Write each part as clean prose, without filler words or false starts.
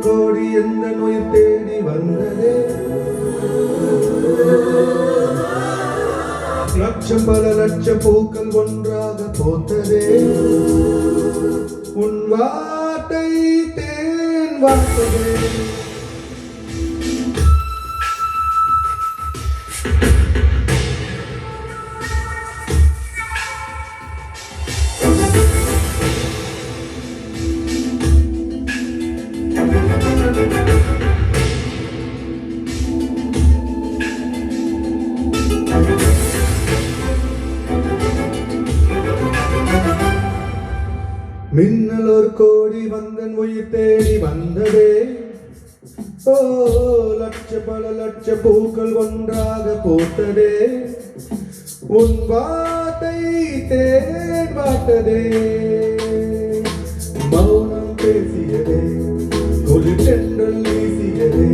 கோடி எந்த நோய் தேடி வந்ததே லட்சம் பல லட்சம் பூக்கள் ஒன்றாக போத்ததே உன் வார்த்தை தேன் வார்த்ததே மின்னல் ஒரு கோடி வந்தன் உயிர் தேடி வந்ததே ஓ லட்ச பல லட்ச பூக்கள் ஒன்றாக பூத்ததே உன் வார்த்தை தேன் வார்த்ததே மௌனம் பேசியதே குளிர் தென்றல் வீசியதே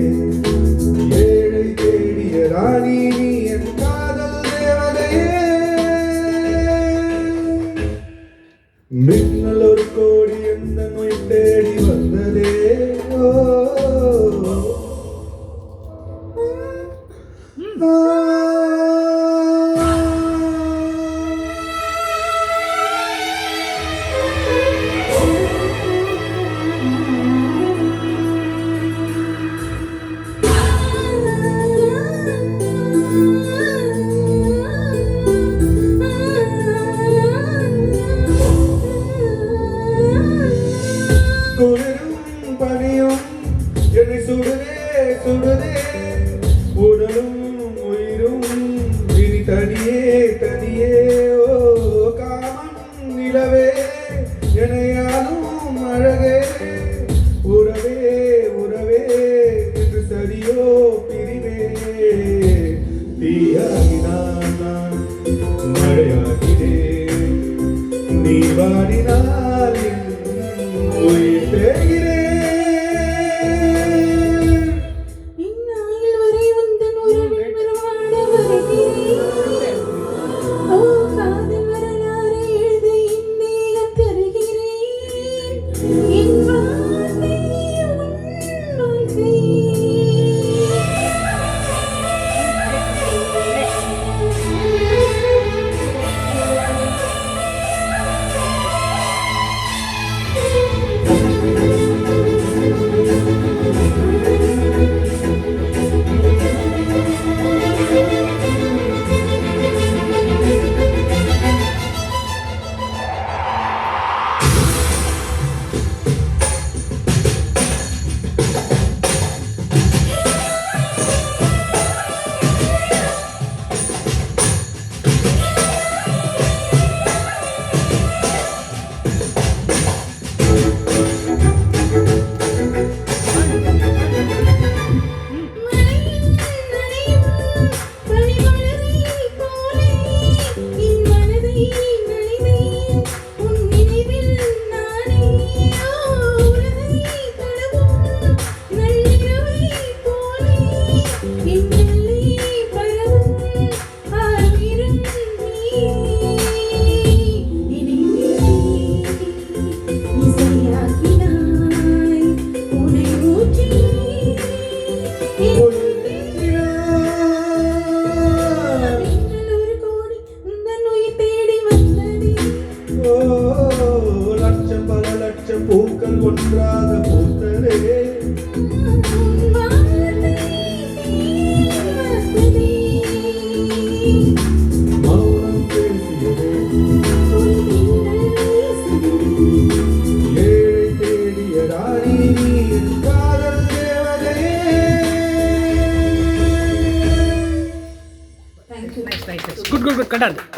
ஏழை தேடிய ராணி நீ என் காதல் தேவதையே மின்னல் ஒரு கோடி எந்த நோய் தேடி வந்ததே குளிரும் பனியும் என்னை சுடுதே சுடுதே உடலும் உயிரும் இனி தனியே தனியே ஓ காமன் நிலவே என்னையாலும் அழகே உறவே உறவே என்று சரியோ பிரிவே தீயாகினான் நான் மழையாகிறேன் நீ வாடினால் உயிர் தேகிறேன் இந்நாளில் வரை உந்தன் உறவில் மறுவாட வருகிறேன் ஓ காதல் வரலாறு எழுத இந்தேகம் தருகிறேன் என் வார்த்தை உன் வாழ்க்கை லட்சம் பல லட்சம் பூக்கள் ஒன்றாக பூத்ததே மௌனம் பேசியதே ஏழை தேடிய ராணி நீ என் காதல் தேவதையே. Nice. Good. Content.